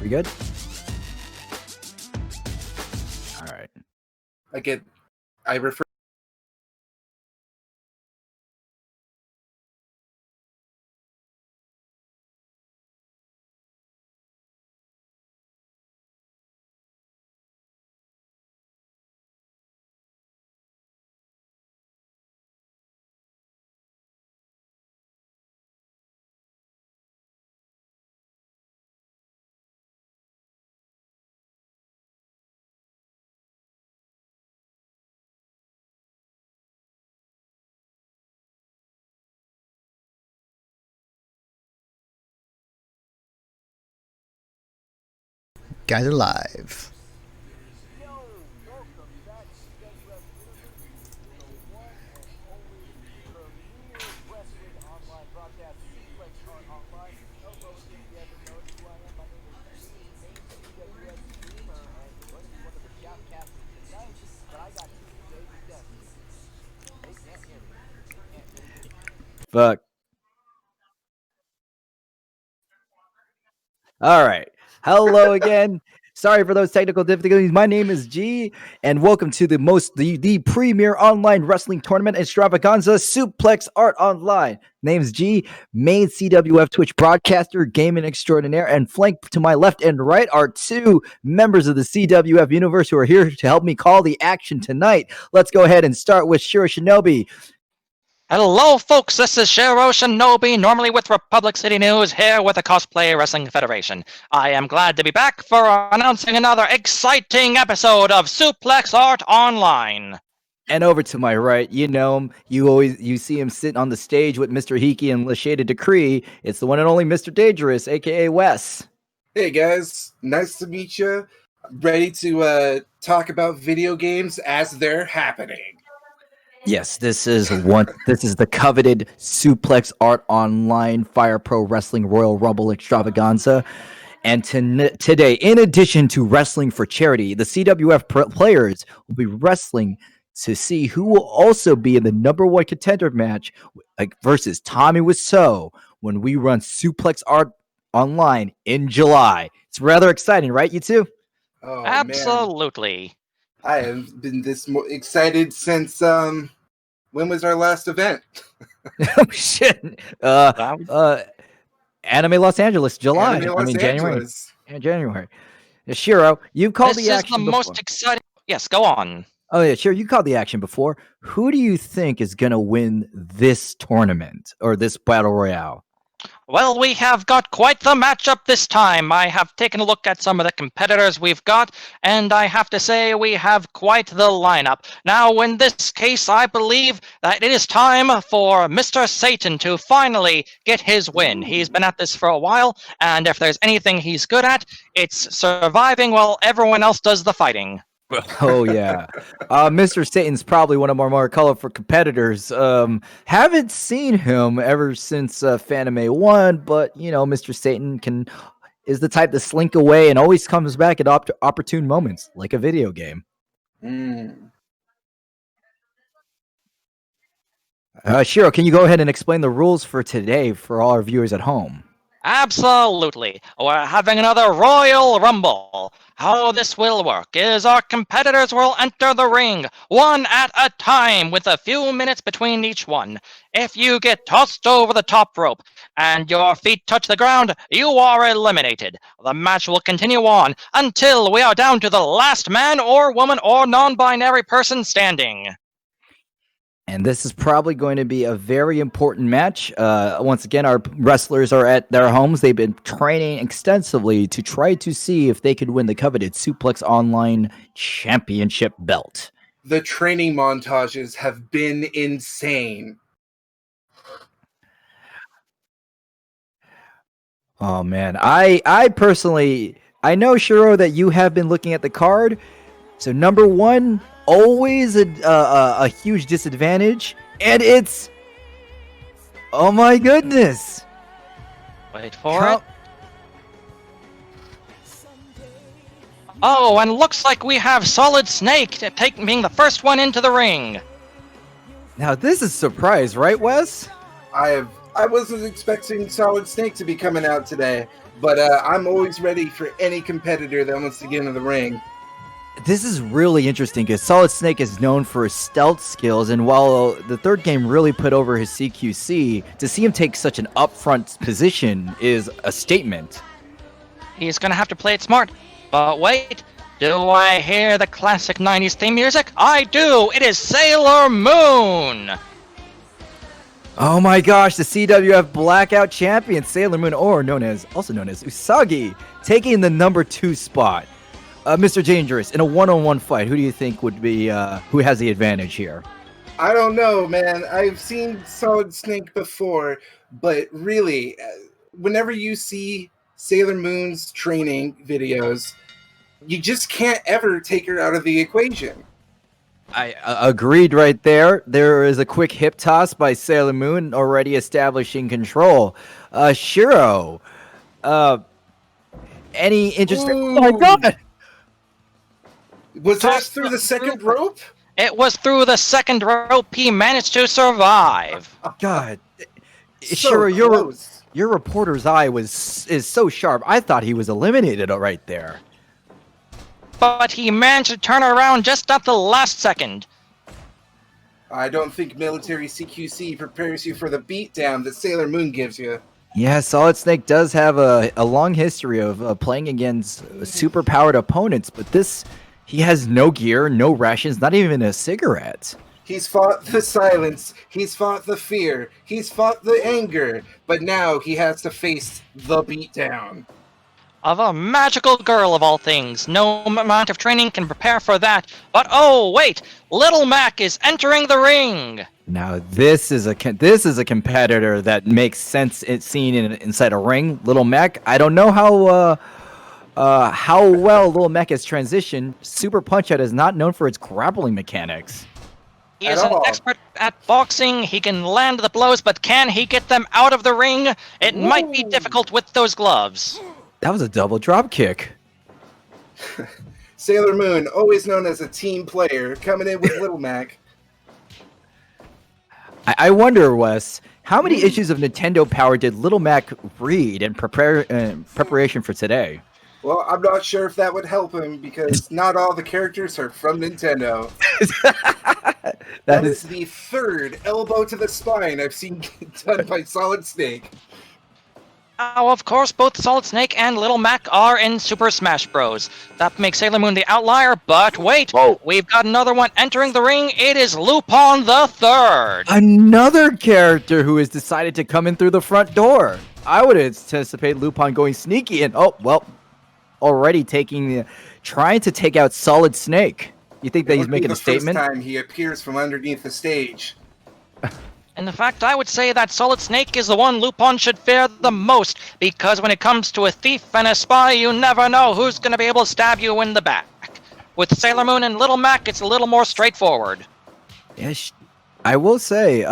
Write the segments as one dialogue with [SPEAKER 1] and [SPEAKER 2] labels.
[SPEAKER 1] We good? All right.
[SPEAKER 2] I refer.
[SPEAKER 1] Guys are live. Fuck. All right. Hello again. Sorry for those technical difficulties. My name is G, and welcome to the premier online wrestling tournament extravaganza, Suplex Art Online. Name's G, main CWF Twitch broadcaster, gaming extraordinaire, and flanked to my left and right are two members of the CWF universe who are here to help me call the action tonight. Let's go ahead and start with Shiro Shinobi.
[SPEAKER 3] Hello, folks. This is Shiro Shinobi, normally with Republic City News, here with the Cosplay Wrestling Federation. I am glad to be back for announcing another exciting episode of Suplex Art Online.
[SPEAKER 1] And over to my right, you know him. You see him sitting on the stage with Mr. Hiki and Lashada Decree. It's the one and only Mr. Dangerous, aka Wes.
[SPEAKER 2] Hey guys, nice to meet you. Ready to talk about video games as they're happening.
[SPEAKER 1] Yes, this is the coveted Suplex Art Online Fire Pro Wrestling Royal Rumble extravaganza. And today, in addition to wrestling for charity, the CWF players will be wrestling to see who will also be in the number one contender match versus Tommy Wiseau when we run Suplex Art Online in July. It's rather exciting, right, you two?
[SPEAKER 2] Oh,
[SPEAKER 3] absolutely.
[SPEAKER 2] Man. I have been this excited since when was our last event?
[SPEAKER 1] Oh shit. Anime Los Angeles, July. January. Yeah, January. Shiro, you called the action.
[SPEAKER 3] This is the most exciting. Yes, go on.
[SPEAKER 1] Oh yeah, Shiro, you called the action before. Who do you think is gonna win this tournament or this battle royale?
[SPEAKER 3] Well, we have got quite the matchup this time. I have taken a look at some of the competitors we've got, and I have to say we have quite the lineup. Now, in this case, I believe that it is time for Mr. Satan to finally get his win. He's been at this for a while, and if there's anything he's good at, it's surviving while everyone else does the fighting.
[SPEAKER 1] Oh yeah, Mr. Satan's probably one of our more colorful competitors. Haven't seen him ever since Fanime 1, but you know, Mr. Satan is the type to slink away and always comes back at opportune moments, like a video game. Shiro, can you go ahead and explain the rules for today for all our viewers at home?
[SPEAKER 3] Absolutely. We're having another Royal Rumble. How this will work is our competitors will enter the ring one at a time with a few minutes between each one. If you get tossed over the top rope and your feet touch the ground, you are eliminated. The match will continue on until we are down to the last man or woman or non-binary person standing.
[SPEAKER 1] And this is probably going to be a very important match. Once again, our wrestlers are at their homes. They've been training extensively to try to see if they could win the coveted Suplex Online Championship belt.
[SPEAKER 2] The training montages have been insane.
[SPEAKER 1] Oh, man. I personally, I know, Shiro, that you have been looking at the card. So, number one, always a huge disadvantage, and it's, oh my goodness,
[SPEAKER 3] wait for it. Oh, and looks like we have Solid Snake being the first one into the ring.
[SPEAKER 1] Now this is a surprise, right, Wes?
[SPEAKER 2] I I wasn't expecting Solid Snake to be coming out today, but I'm always ready for any competitor that wants to get into the ring.
[SPEAKER 1] This is really interesting because Solid Snake is known for his stealth skills, and while the third game really put over his CQC, to see him take such an upfront position is a statement.
[SPEAKER 3] He's gonna have to play it smart. But wait, do I hear the classic 90s theme music? I do! It is Sailor Moon!
[SPEAKER 1] Oh my gosh, the CWF Blackout Champion, Sailor Moon, or also known as Usagi, taking the number 2 spot. Mr. Dangerous, in a one-on-one fight, who do you think would be, who has the advantage here?
[SPEAKER 2] I don't know, man. I've seen Solid Snake before, but really, whenever you see Sailor Moon's training videos, you just can't ever take her out of the equation.
[SPEAKER 1] I agreed right there. There is a quick hip toss by Sailor Moon, already establishing control. Shiro, any interest? Oh my god!
[SPEAKER 2] Was that through the second rope?
[SPEAKER 3] It was through the second rope he managed to survive.
[SPEAKER 1] God,
[SPEAKER 2] So
[SPEAKER 1] Shiro,
[SPEAKER 2] close.
[SPEAKER 1] your reporter's eye is so sharp. I thought he was eliminated right there.
[SPEAKER 3] But he managed to turn around just at the last second.
[SPEAKER 2] I don't think military CQC prepares you for the beatdown that Sailor Moon gives you.
[SPEAKER 1] Yeah, Solid Snake does have a long history of playing against super-powered opponents, but he has no gear, no rations, not even a cigarette.
[SPEAKER 2] He's fought the silence, he's fought the fear, he's fought the anger, but now he has to face the beatdown.
[SPEAKER 3] Of a magical girl of all things. No amount of training can prepare for that. But oh, wait! Little Mac is entering the ring!
[SPEAKER 1] Now this is a competitor that makes sense seen inside a ring. Little Mac, I don't know how well Little Mac has transitioned. Super Punch-Out is not known for its grappling mechanics.
[SPEAKER 3] He is an expert at boxing. He can land the blows, but can he get them out of the ring? It might be difficult with those gloves.
[SPEAKER 1] That was a double drop kick.
[SPEAKER 2] Sailor Moon, always known as a team player, coming in with Little Mac.
[SPEAKER 1] I wonder, Wes, how many issues of Nintendo Power did Little Mac read in preparation for today?
[SPEAKER 2] Well, I'm not sure if that would help him because not all the characters are from Nintendo.
[SPEAKER 1] that
[SPEAKER 2] is the third elbow to the spine I've seen done by Solid Snake.
[SPEAKER 3] Now, of course, both Solid Snake and Little Mac are in Super Smash Bros. That makes Sailor Moon the outlier, but wait, we've got another one entering the ring. It is Lupin the Third.
[SPEAKER 1] Another character who has decided to come in through the front door. I would anticipate Lupin going sneaky and, already trying to take out Solid Snake. You think that he's making a statement?
[SPEAKER 2] First time he appears from underneath the stage.
[SPEAKER 3] In fact, I would say that Solid Snake is the one Lupin should fear the most, because when it comes to a thief and a spy, you never know who's going to be able to stab you in the back. With Sailor Moon and Little Mac, it's a little more straightforward.
[SPEAKER 1] Yes, I will say,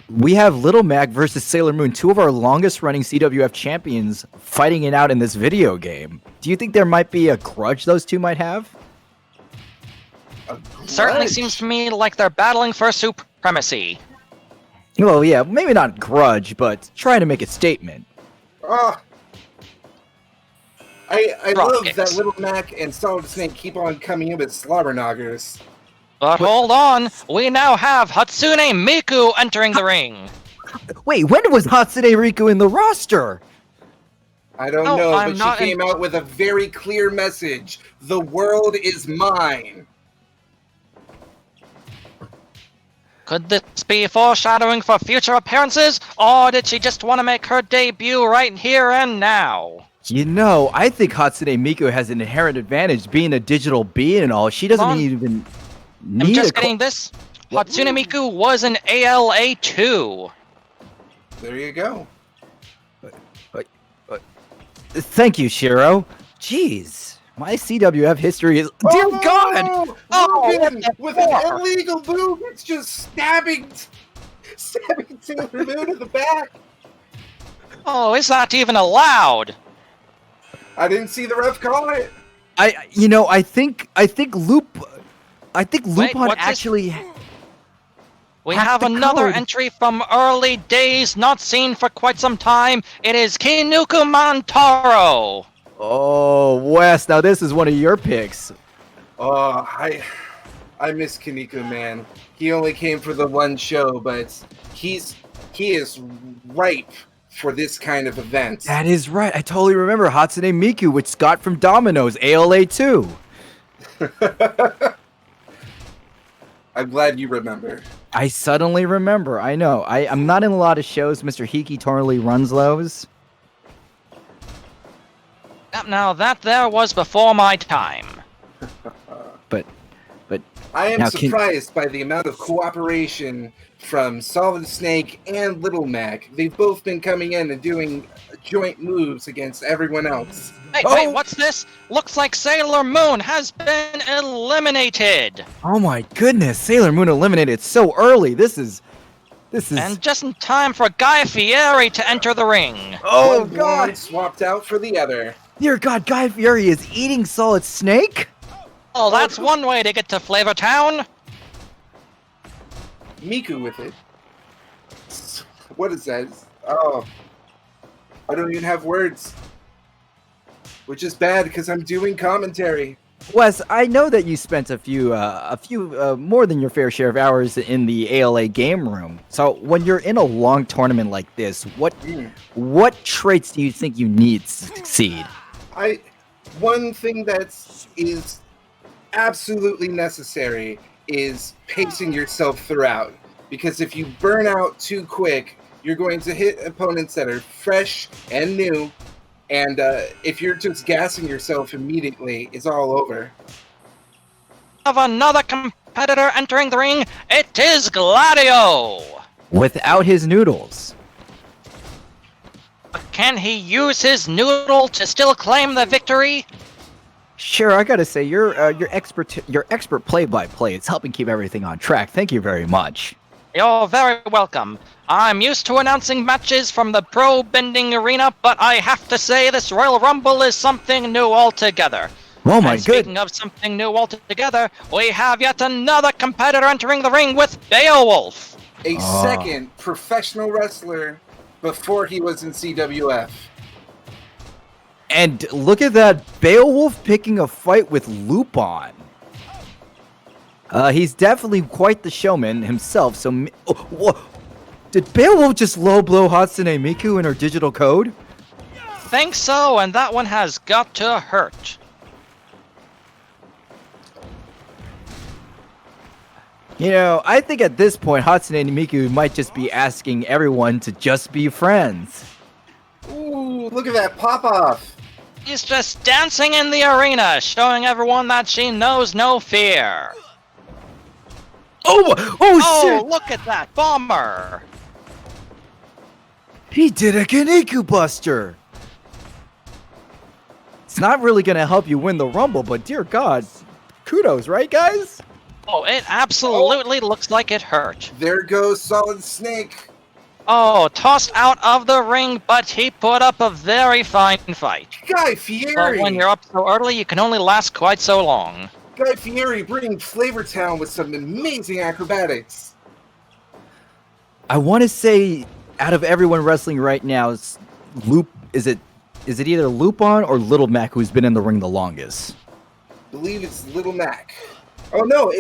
[SPEAKER 1] we have Little Mac versus Sailor Moon, two of our longest-running CWF champions, fighting it out in this video game. Do you think there might be a grudge those two might have?
[SPEAKER 3] Certainly seems to me like they're battling for supremacy.
[SPEAKER 1] Well, yeah, maybe not grudge, but trying to make a statement.
[SPEAKER 2] I love that Little Mac and Solid Snake keep on coming in with slobber knockers.
[SPEAKER 3] But hold on, we now have Hatsune Miku entering the ring.
[SPEAKER 1] Wait, when was Hatsune Riku in the roster?
[SPEAKER 2] I don't know, but she came out with a very clear message. The world is mine.
[SPEAKER 3] Could this be foreshadowing for future appearances, or did she just want to make her debut right here and now?
[SPEAKER 1] You know, I think Hatsune Miku has an inherent advantage being a digital being and all. She doesn't even need
[SPEAKER 3] I'm just getting this. Hatsune Miku was an ALA too.
[SPEAKER 2] There you go.
[SPEAKER 1] Thank you, Shiro. Jeez, my CWF history is... Dear God!
[SPEAKER 2] Logan, with an illegal move, it's just stabbing Sailor Moon in the back.
[SPEAKER 3] Oh, is that even allowed?
[SPEAKER 2] I didn't see the ref call it.
[SPEAKER 1] I think Lupin actually...
[SPEAKER 3] We
[SPEAKER 1] Hack
[SPEAKER 3] have
[SPEAKER 1] the
[SPEAKER 3] another
[SPEAKER 1] code.
[SPEAKER 3] entry from early days, not seen for quite some time. It is Kinuku Mantaro.
[SPEAKER 1] Oh, Wes, now this is one of your picks.
[SPEAKER 2] Oh, I miss Kaneko, man. He only came for the one show, but he is ripe for this kind of event.
[SPEAKER 1] That is right. I totally remember Hatsune Miku with Scott from Domino's, ALA 2.
[SPEAKER 2] I'm glad you remember.
[SPEAKER 1] I suddenly remember. I know. I'm not in a lot of shows. Mr. Hiki totally runs those.
[SPEAKER 3] Now that there was before my time.
[SPEAKER 1] But
[SPEAKER 2] I am
[SPEAKER 1] now
[SPEAKER 2] surprised by the amount of cooperation from Solid Snake and Little Mac. They've both been coming in and doing joint moves against everyone else.
[SPEAKER 3] Hey,
[SPEAKER 1] Oh!
[SPEAKER 3] wait, what's this? Looks like Sailor Moon has been eliminated.
[SPEAKER 1] Oh my goodness, Sailor Moon eliminated so early. This is
[SPEAKER 3] And just in time for Guy Fieri to enter the ring.
[SPEAKER 1] oh
[SPEAKER 2] One
[SPEAKER 1] god.
[SPEAKER 2] blonde swapped out for the other.
[SPEAKER 1] Dear God, Guy Fieri is eating Solid Snake?
[SPEAKER 3] Oh, that's one way to get to Flavor Town.
[SPEAKER 2] Miku with it. What is that? Oh, I don't even have words. Which is bad because I'm doing commentary.
[SPEAKER 1] Wes, I know that you spent a few more than your fair share of hours in the ALA game room. So when you're in a long tournament like this, what traits do you think you need to succeed?
[SPEAKER 2] One thing that is absolutely necessary is pacing yourself throughout. Because if you burn out too quick, you're going to hit opponents that are fresh and new. And if you're just gassing yourself immediately, it's all over.
[SPEAKER 3] Of another competitor entering the ring, it is Gladio.
[SPEAKER 1] Without his noodles.
[SPEAKER 3] Can he use his noodle to still claim the victory?
[SPEAKER 1] Sure, I gotta say, your expert play-by-play is helping keep everything on track. Thank you very much.
[SPEAKER 3] You're very welcome. I'm used to announcing matches from the pro bending arena, but I have to say this Royal Rumble is something new altogether.
[SPEAKER 1] Oh my
[SPEAKER 3] And
[SPEAKER 1] good.
[SPEAKER 3] speaking of something new altogether, we have yet another competitor entering the ring with Beowulf.
[SPEAKER 2] A second professional wrestler before he was in CWF.
[SPEAKER 1] And look at that, Beowulf picking a fight with Lupin. He's definitely quite the showman himself, so... Did Beowulf just low blow Hatsune Miku in her digital code?
[SPEAKER 3] Think so, and that one has got to hurt.
[SPEAKER 1] You know, I think at this point, Hatsune Miku might just be asking everyone to just be friends.
[SPEAKER 2] Ooh, look at that pop-off.
[SPEAKER 3] She's just dancing in the arena, showing everyone that she knows no fear.
[SPEAKER 1] Oh, shit!
[SPEAKER 3] Look at that bomber!
[SPEAKER 1] He did a Kaneko Buster! It's not really gonna help you win the Rumble, but dear God, kudos, right, guys?
[SPEAKER 3] Oh, it absolutely looks like it hurt.
[SPEAKER 2] There goes Solid Snake.
[SPEAKER 3] Oh, tossed out of the ring, but he put up a very fine fight.
[SPEAKER 2] Guy
[SPEAKER 3] But
[SPEAKER 2] Fieri.
[SPEAKER 3] when you're up so early, you can only last quite so long.
[SPEAKER 2] Guy Fieri bringing Flavor Town with some amazing acrobatics.
[SPEAKER 1] I want to say, out of everyone wrestling right now, is it either Lupin or Little Mac who's been in the ring the longest?
[SPEAKER 2] Believe it's Little Mac. Oh no,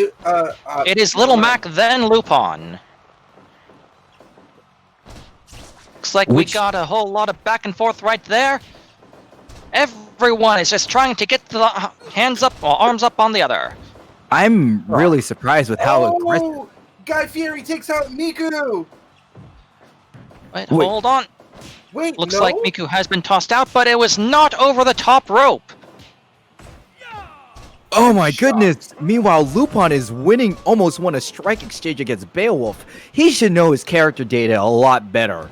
[SPEAKER 3] It is Little Mac, then Lupin. Looks like we got a whole lot of back and forth right there. Everyone is just trying to get the hands up or arms up on the other.
[SPEAKER 1] I'm really surprised with how aggressive.
[SPEAKER 2] Guy Fieri takes out Miku.
[SPEAKER 3] Wait, hold on.
[SPEAKER 2] Wait,
[SPEAKER 3] Looks
[SPEAKER 2] no?
[SPEAKER 3] like Miku has been tossed out, but it was not over the top rope.
[SPEAKER 1] Oh my goodness! Meanwhile, Lupin is winning, almost won a strike exchange against Beowulf. He should know his character data a lot better.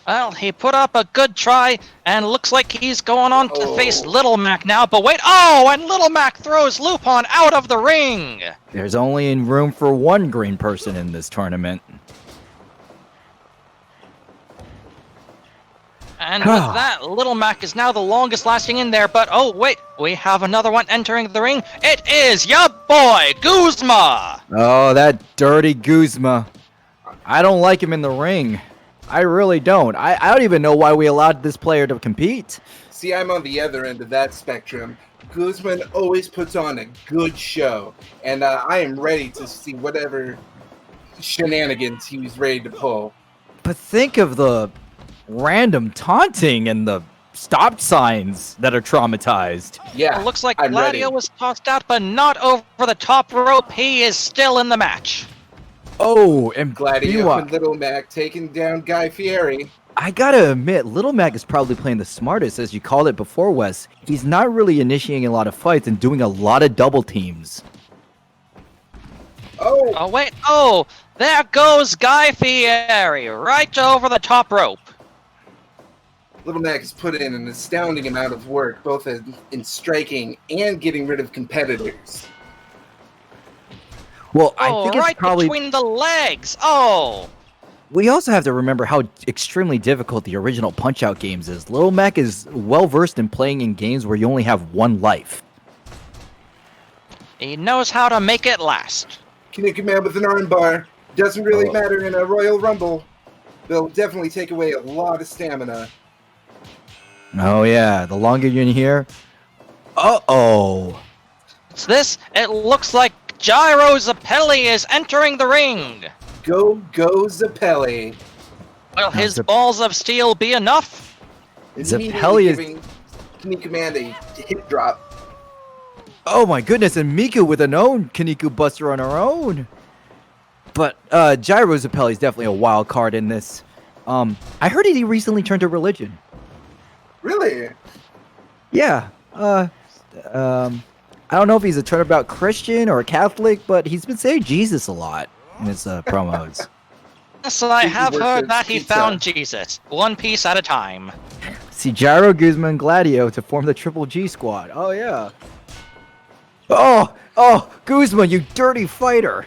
[SPEAKER 3] Well, he put up a good try, and looks like he's going on to face Little Mac now, but wait, and Little Mac throws Lupin out of the ring!
[SPEAKER 1] There's only room for one green person in this tournament.
[SPEAKER 3] And with that, Little Mac is now the longest lasting in there, but oh wait, we have another one entering the ring. It is ya boy, Guzma!
[SPEAKER 1] Oh, that dirty Guzma. I don't like him in the ring. I really don't. I don't even know why we allowed this player to compete.
[SPEAKER 2] See, I'm on the other end of that spectrum. Guzman always puts on a good show, and I am ready to see whatever shenanigans he was ready to pull.
[SPEAKER 1] But think of the random taunting and the stop signs that are traumatized.
[SPEAKER 2] Yeah,
[SPEAKER 3] It looks like
[SPEAKER 2] I'm
[SPEAKER 3] Gladio
[SPEAKER 2] ready.
[SPEAKER 3] was tossed out, but not over the top rope. He is still in the match.
[SPEAKER 1] Oh, and
[SPEAKER 2] Gladio
[SPEAKER 1] meanwhile,
[SPEAKER 2] and Little Mac taking down Guy Fieri.
[SPEAKER 1] I gotta admit, Little Mac is probably playing the smartest, as you called it before, Wes. He's not really initiating a lot of fights and doing a lot of double teams.
[SPEAKER 2] Oh,
[SPEAKER 3] Oh wait, oh, there goes Guy Fieri, right over the top rope.
[SPEAKER 2] Little Mac has put in an astounding amount of work, both in striking and getting rid of competitors.
[SPEAKER 1] Well, I
[SPEAKER 3] Oh,
[SPEAKER 1] think it's
[SPEAKER 3] right
[SPEAKER 1] probably...
[SPEAKER 3] between the legs. Oh,
[SPEAKER 1] We also have to remember how extremely difficult the original Punch-Out games is. Little Mac is well-versed in playing in games where you only have one life.
[SPEAKER 3] he knows how to make it last.
[SPEAKER 2] Kaneki Man with an armbar. Doesn't really
[SPEAKER 1] Oh.
[SPEAKER 2] matter in a Royal Rumble. They'll definitely take away a lot of stamina.
[SPEAKER 1] Oh yeah, the longer you're in here... Uh-oh!
[SPEAKER 3] It's this. It looks like Gyro Zappelli is entering the ring.
[SPEAKER 2] Go Zappelli.
[SPEAKER 3] Will
[SPEAKER 1] Now,
[SPEAKER 3] his balls of steel be enough?
[SPEAKER 2] Immediately
[SPEAKER 1] Zappelli is-
[SPEAKER 2] giving Kaneki Man a hip drop.
[SPEAKER 1] Oh my goodness, and Miku with an own Kaniku Buster on her own. But Gyro Zappelli is definitely a wild card in this. I heard he recently turned to religion.
[SPEAKER 2] Really?
[SPEAKER 1] Yeah. I don't know if he's a turnabout Christian or a Catholic, but he's been saying Jesus a lot in his promos.
[SPEAKER 3] Yes, I
[SPEAKER 2] He
[SPEAKER 3] have
[SPEAKER 2] worships
[SPEAKER 3] heard that he
[SPEAKER 2] pizza.
[SPEAKER 3] found Jesus, one piece at a time.
[SPEAKER 1] See Gyro, Guzman, and Gladio to form the Triple G squad. Oh yeah. Oh, Guzman, you dirty fighter.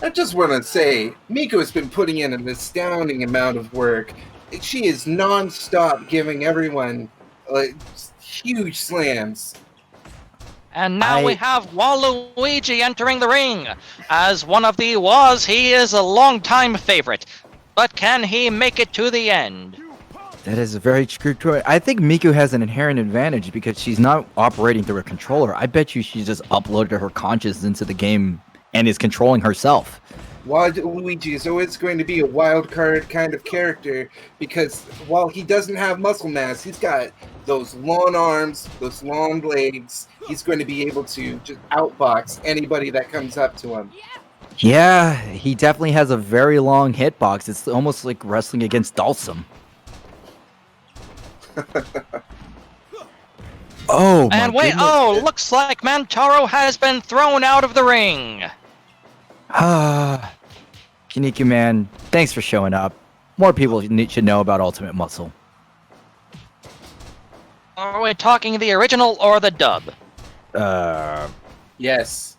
[SPEAKER 2] I just want to say, Miko has been putting in an astounding amount of work. She is non-stop giving everyone huge slams.
[SPEAKER 3] And now we have Waluigi entering the ring. As one of the Was, he is a long-time favorite. But can he make it to the end?
[SPEAKER 1] That is a very true choice. I think Miku has an inherent advantage because she's not operating through a controller. I bet you she just uploaded her conscious into the game and is controlling herself.
[SPEAKER 2] Waluigi is always going to be a wild card kind of character because while he doesn't have muscle mass, he's got those long arms, those long legs. He's going to be able to just outbox anybody that comes up to him.
[SPEAKER 1] Yeah, he definitely has a very long hitbox. It's almost like wrestling against Dalsum. Oh, my
[SPEAKER 3] And wait,
[SPEAKER 1] goodness.
[SPEAKER 3] oh, looks like Mantaro has been thrown out of the ring.
[SPEAKER 1] Kaniku Man, thanks for showing up. More people should know about Ultimate Muscle.
[SPEAKER 3] Are we talking the original or the dub?
[SPEAKER 2] Yes.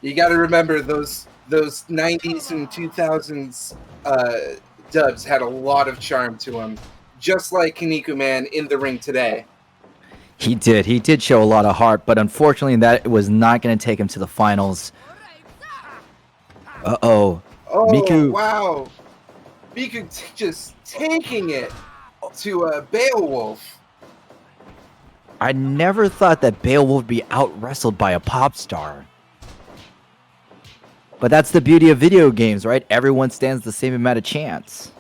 [SPEAKER 2] You got to remember those 90s and 2000s dubs had a lot of charm to them, just like Kaniku Man in the ring today.
[SPEAKER 1] He did show a lot of heart, but unfortunately that was not going to take him to the finals. Uh-oh.
[SPEAKER 2] Oh,
[SPEAKER 1] Miku.
[SPEAKER 2] wow. Miku just taking it to Beowulf.
[SPEAKER 1] I never thought that Beowulf would be out-wrestled by a pop star. But that's the beauty of video games, right? Everyone stands the same amount of chance.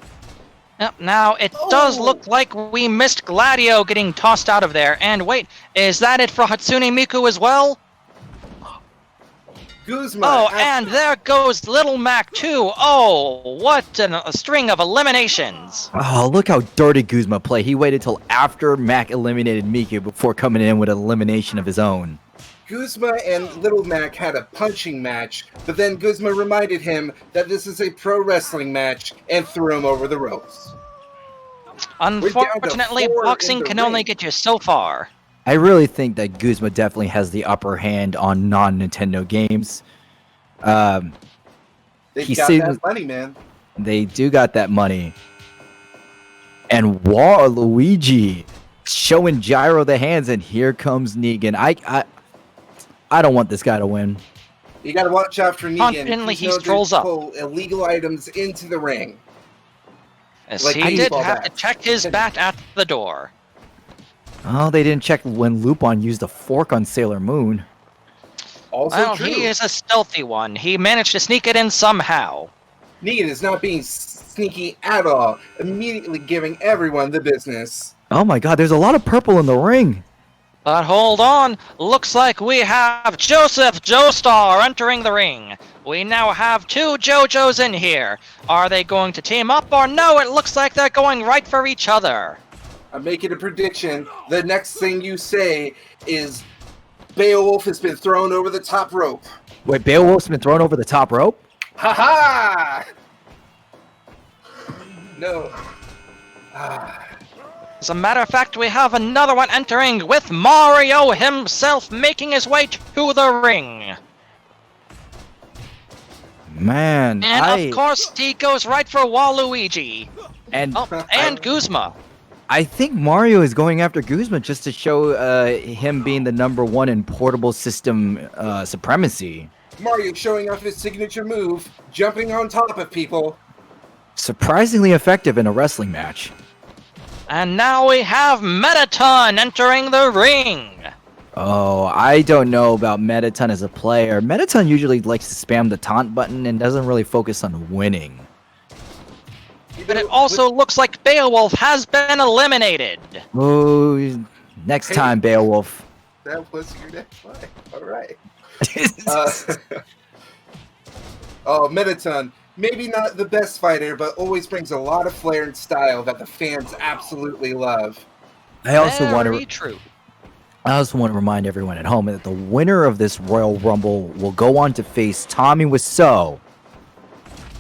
[SPEAKER 3] Yep, now, it does look like we missed Gladio getting tossed out of there. And wait, is that it for Hatsune Miku as well?
[SPEAKER 2] Guzma.
[SPEAKER 3] Oh, and there goes Little Mac too. Oh, what a string of eliminations.
[SPEAKER 1] Oh, look how dirty Guzma played. He waited till after Mac eliminated Miku before coming in with an elimination of his own.
[SPEAKER 2] Guzma and Little Mac had a punching match, but then Guzma reminded him that this is a pro wrestling match and threw him over the ropes.
[SPEAKER 3] Unfortunately,
[SPEAKER 2] 4 in
[SPEAKER 3] boxing
[SPEAKER 2] the
[SPEAKER 3] can only
[SPEAKER 2] ring.
[SPEAKER 3] get you so far.
[SPEAKER 1] I really think that Guzma definitely has the upper hand on non-Nintendo games.
[SPEAKER 2] They've
[SPEAKER 1] He
[SPEAKER 2] got
[SPEAKER 1] seems-
[SPEAKER 2] that money, man.
[SPEAKER 1] They do got that money. And Waluigi showing Gyro the hands, and here comes Negan. I don't want this guy to win.
[SPEAKER 2] You gotta watch out for Negan.
[SPEAKER 3] Confidently, he
[SPEAKER 2] knows to
[SPEAKER 3] strolls up.
[SPEAKER 2] pull illegal items into the ring.
[SPEAKER 3] As
[SPEAKER 2] Like
[SPEAKER 3] he did
[SPEAKER 2] baseball
[SPEAKER 3] have to
[SPEAKER 2] bats.
[SPEAKER 3] check his bat at the door.
[SPEAKER 1] Oh, they didn't check when Lupin used a fork on Sailor Moon.
[SPEAKER 2] Also
[SPEAKER 3] Well,
[SPEAKER 2] true.
[SPEAKER 3] he is a stealthy one. He managed to sneak it in somehow.
[SPEAKER 2] Negan is not being sneaky at all, immediately giving everyone the business.
[SPEAKER 1] Oh my god, there's a lot of purple in the ring.
[SPEAKER 3] But hold on, looks like we have Joseph Joestar entering the ring. We now have two JoJos in here. Are they going to team up or no? It looks like they're going right for each other.
[SPEAKER 2] I'm making a prediction. The next thing you say is Beowulf has been thrown over the top rope.
[SPEAKER 1] Wait, Beowulf's been thrown over the top rope?
[SPEAKER 2] Ha ha! No.
[SPEAKER 3] As a matter of fact, we have another one entering with Mario himself making his way to the ring.
[SPEAKER 1] Man,
[SPEAKER 3] And of course, he goes right for Waluigi.
[SPEAKER 1] and
[SPEAKER 3] Oh, and Guzma.
[SPEAKER 1] I think Mario is going after Guzman just to show him being the #1 in portable system supremacy.
[SPEAKER 2] Mario showing off his signature move, jumping on top of people.
[SPEAKER 1] Surprisingly effective in a wrestling match.
[SPEAKER 3] And now we have Metaton entering the ring.
[SPEAKER 1] Oh, I don't know about Metaton as a player. Metaton usually likes to spam the taunt button and doesn't really focus on winning.
[SPEAKER 3] But it also looks like Beowulf has been eliminated.
[SPEAKER 1] Oh, next time, Beowulf.
[SPEAKER 2] That was your next fight. All right. Oh, Metaton. Maybe not the best fighter, but always brings a lot of flair and style that the fans absolutely love.
[SPEAKER 1] I also want
[SPEAKER 3] Very
[SPEAKER 1] to.
[SPEAKER 3] true.
[SPEAKER 1] I also want to remind everyone at home that the winner of this Royal Rumble will go on to face Tommy Wiseau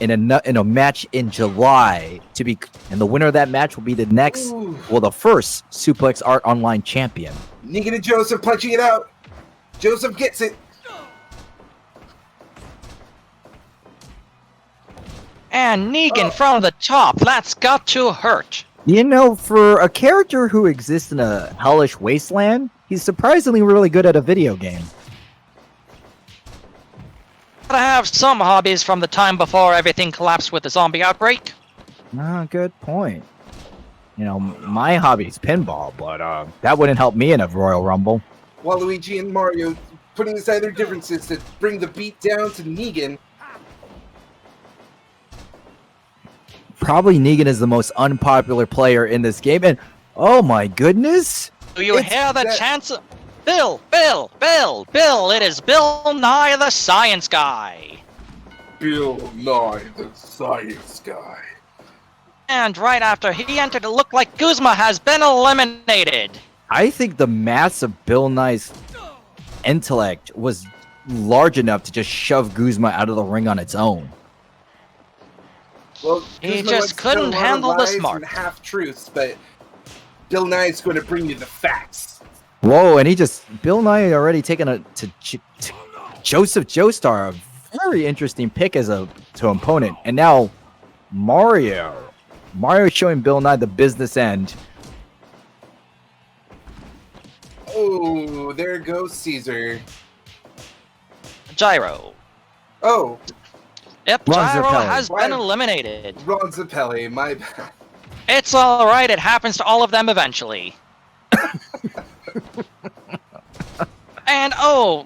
[SPEAKER 1] in a match in July and the winner of that match will be the first Suplex Art Online champion.
[SPEAKER 2] Negan and Joseph punching it out. Joseph gets it.
[SPEAKER 3] And Negan from the top. That's got to hurt.
[SPEAKER 1] You know, for a character who exists in a hellish wasteland, he's surprisingly really good at a video game.
[SPEAKER 3] Gotta have some hobbies from the time before everything collapsed with the zombie outbreak.
[SPEAKER 1] Ah, good point. You know, my hobby's pinball, but that wouldn't help me in a Royal Rumble.
[SPEAKER 2] Waluigi and Mario putting aside their differences to bring the beat down to Negan.
[SPEAKER 1] Probably Negan is the most unpopular player in this game, and oh my goodness!
[SPEAKER 3] Do you hear the chants? Bill! It is Bill Nye the Science Guy.
[SPEAKER 2] Bill Nye, the science guy.
[SPEAKER 3] And right after he entered, it looked like Guzma has been eliminated.
[SPEAKER 1] I think the mass of Bill Nye's intellect was large enough to just shove Guzma out of the ring on its own.
[SPEAKER 2] Well,
[SPEAKER 3] He
[SPEAKER 2] Guzman
[SPEAKER 3] just
[SPEAKER 2] likes to
[SPEAKER 3] couldn't
[SPEAKER 2] tell a lot of
[SPEAKER 3] handle the
[SPEAKER 2] lies
[SPEAKER 3] smart.
[SPEAKER 2] and half-truths, but Bill Nye's going to bring you the facts.
[SPEAKER 1] Whoa, and Bill Nye already taken to Joseph Joestar, a very interesting pick as to opponent. And now Mario showing Bill Nye the business end.
[SPEAKER 2] Oh, there goes Caesar.
[SPEAKER 3] Gyro.
[SPEAKER 2] Oh,
[SPEAKER 3] Yep,
[SPEAKER 1] Ron
[SPEAKER 3] Gyro
[SPEAKER 1] Zappelli.
[SPEAKER 3] has been eliminated.
[SPEAKER 2] Ron Zappelli, my bad.
[SPEAKER 3] It's alright, it happens to all of them eventually. And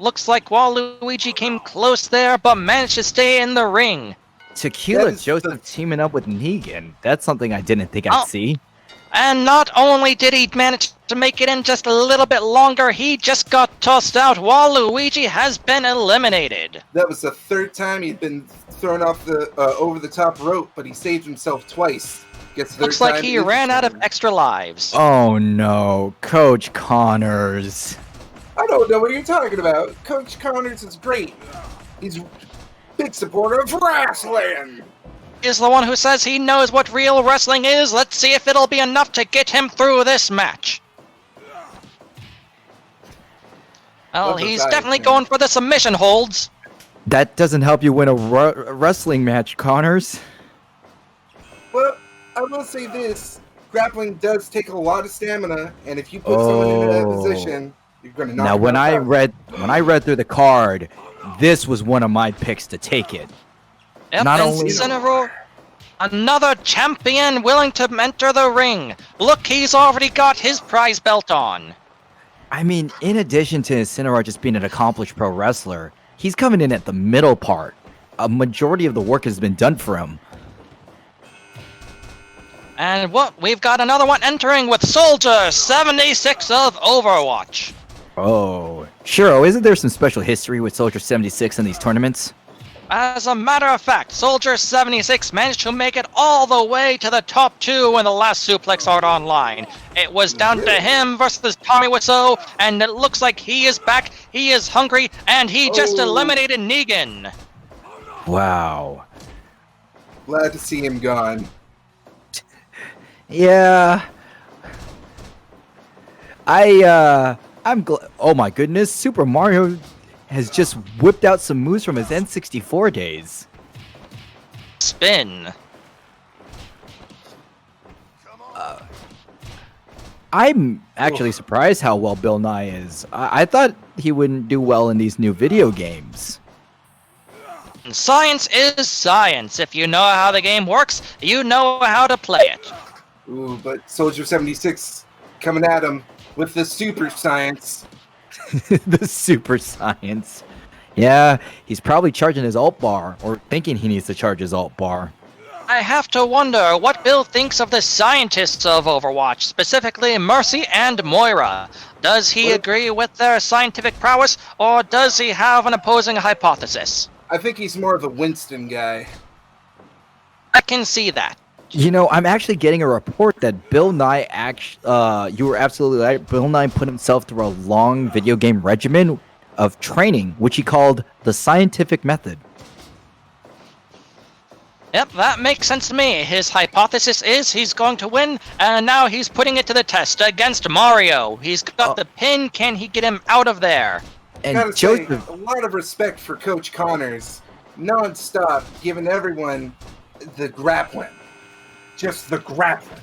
[SPEAKER 3] looks like Waluigi came close there, but managed to stay in the ring.
[SPEAKER 1] Tequila
[SPEAKER 2] That is
[SPEAKER 1] Joseph teaming up with Negan. That's something I didn't think I'd see.
[SPEAKER 3] And not only did he manage to make it in just a little bit longer, he just got tossed out. Waluigi has been eliminated.
[SPEAKER 2] That was the third time he'd been thrown off the over the top rope, but he saved himself twice.
[SPEAKER 3] Looks like he ran out of extra lives.
[SPEAKER 1] Oh no, Coach Connors.
[SPEAKER 2] I don't know what you're talking about. Coach Connors is great. He's a big supporter of wrestling.
[SPEAKER 3] Is the one who says he knows what real wrestling is. Let's see if it'll be enough to get him through this match. Well, he's definitely going for the submission holds.
[SPEAKER 1] That doesn't help you win a wrestling match, Connors.
[SPEAKER 2] I will say this: grappling does take a lot of stamina, and if you put someone in that position, you're going to knock
[SPEAKER 1] Now,
[SPEAKER 2] them
[SPEAKER 1] when I
[SPEAKER 2] out.
[SPEAKER 1] read through the card, this was one of my picks to take it.
[SPEAKER 3] Yep,
[SPEAKER 1] Not
[SPEAKER 3] and
[SPEAKER 1] only-
[SPEAKER 3] Incineroar, another champion willing to enter the ring. Look, he's already got his prize belt on.
[SPEAKER 1] I mean, in addition to Incineroar just being an accomplished pro wrestler, he's coming in at the middle part. A majority of the work has been done for him.
[SPEAKER 3] And what? We've got another one entering with Soldier 76 of Overwatch.
[SPEAKER 1] Oh, Shiro, isn't there some special history with Soldier 76 in these tournaments?
[SPEAKER 3] As a matter of fact, Soldier 76 managed to make it all the way to the top 2 in the last Suplex Art Online. It was down to him versus Tommy Wiseau, and it looks like he is back, he is hungry, and he just eliminated Negan.
[SPEAKER 1] Wow.
[SPEAKER 2] Glad to see him gone.
[SPEAKER 1] Yeah. I'm glad. Oh my goodness, Super Mario has just whipped out some moves from his N64 days.
[SPEAKER 3] Spin.
[SPEAKER 1] I'm actually surprised how well Bill Nye is. I thought he wouldn't do well in these new video games.
[SPEAKER 3] Science is science. If you know how the game works, you know how to play it.
[SPEAKER 2] Ooh, but Soldier 76 coming at him with the super science.
[SPEAKER 1] The super science. Yeah, he's probably charging his alt bar, or thinking he needs to charge his alt bar.
[SPEAKER 3] I have to wonder what Bill thinks of the scientists of Overwatch, specifically Mercy and Moira. Does he agree with their scientific prowess, or does he have an opposing hypothesis?
[SPEAKER 2] I think he's more of a Winston guy.
[SPEAKER 3] I can see that.
[SPEAKER 1] You know, I'm actually getting a report that Bill Nye you were absolutely right. Bill Nye put himself through a long video game regimen of training, which he called the scientific method.
[SPEAKER 3] Yep, that makes sense to me. His hypothesis is he's going to win, and now he's putting it to the test against Mario. He's got the pin. Can he get him out of there?
[SPEAKER 1] And
[SPEAKER 2] Gotta say,
[SPEAKER 1] Joseph,
[SPEAKER 2] a lot of respect for Coach Connors, non-stop giving everyone the grappling. Just the grappling.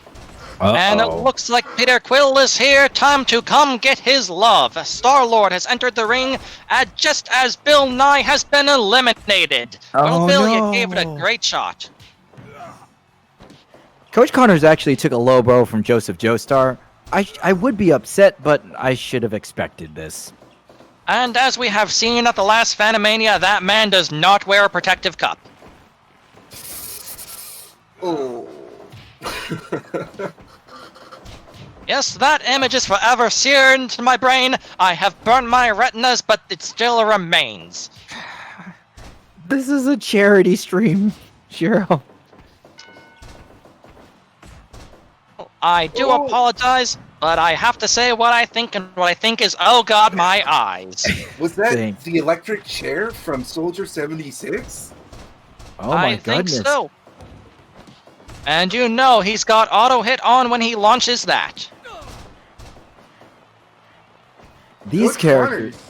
[SPEAKER 3] And it looks like Peter Quill is here. Time to come get his love. Star-Lord has entered the ring just as Bill Nye has been eliminated. Well, Bill, you gave it a great shot.
[SPEAKER 1] Coach Connors actually took a low blow from Joseph Joestar. I would be upset, but I should have expected this.
[SPEAKER 3] And as we have seen at the last Fanimania, that man does not wear a protective cup.
[SPEAKER 2] Oh.
[SPEAKER 3] Yes, that image is forever seared into my brain. I have burnt my retinas, but it still remains.
[SPEAKER 1] This is a charity stream, Shiro.
[SPEAKER 3] I do apologize, but I have to say what I think, and what I think is, oh god, my eyes.
[SPEAKER 2] Was that
[SPEAKER 1] Thanks.
[SPEAKER 2] the electric chair from Soldier 76?
[SPEAKER 1] Oh my
[SPEAKER 3] I
[SPEAKER 1] goodness.
[SPEAKER 3] think so. And you know he's got auto hit on when he launches that.
[SPEAKER 1] These
[SPEAKER 2] Coach
[SPEAKER 1] characters.
[SPEAKER 2] Connors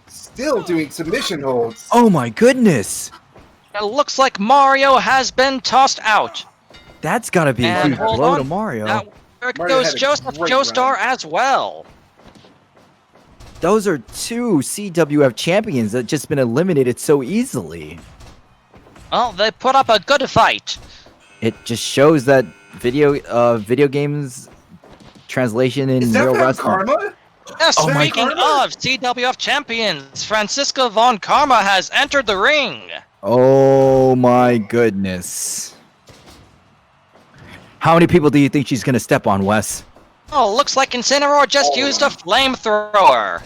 [SPEAKER 2] still doing submission holds.
[SPEAKER 1] Oh my goodness.
[SPEAKER 3] It looks like Mario has been tossed out.
[SPEAKER 1] That's gotta be a
[SPEAKER 3] And
[SPEAKER 1] huge
[SPEAKER 3] hold
[SPEAKER 1] blow
[SPEAKER 3] on.
[SPEAKER 1] to Mario.
[SPEAKER 3] Now, there
[SPEAKER 2] Mario
[SPEAKER 3] goes
[SPEAKER 2] had a
[SPEAKER 3] Joseph
[SPEAKER 2] great
[SPEAKER 3] Joestar
[SPEAKER 2] run.
[SPEAKER 3] as well.
[SPEAKER 1] Those are two CWF champions that just been eliminated so easily.
[SPEAKER 3] Well, they put up a good fight.
[SPEAKER 1] It just shows that video games translation in
[SPEAKER 2] Is that
[SPEAKER 1] real
[SPEAKER 2] Von
[SPEAKER 1] wrestling.
[SPEAKER 2] Karma?
[SPEAKER 3] Yes,
[SPEAKER 1] Oh my
[SPEAKER 3] speaking
[SPEAKER 2] God.
[SPEAKER 3] of CWF champions, Francisco Von Karma has entered the ring.
[SPEAKER 1] Oh my goodness. How many people do you think she's gonna step on, Wes?
[SPEAKER 3] Oh, looks like Incineroar just used a flamethrower.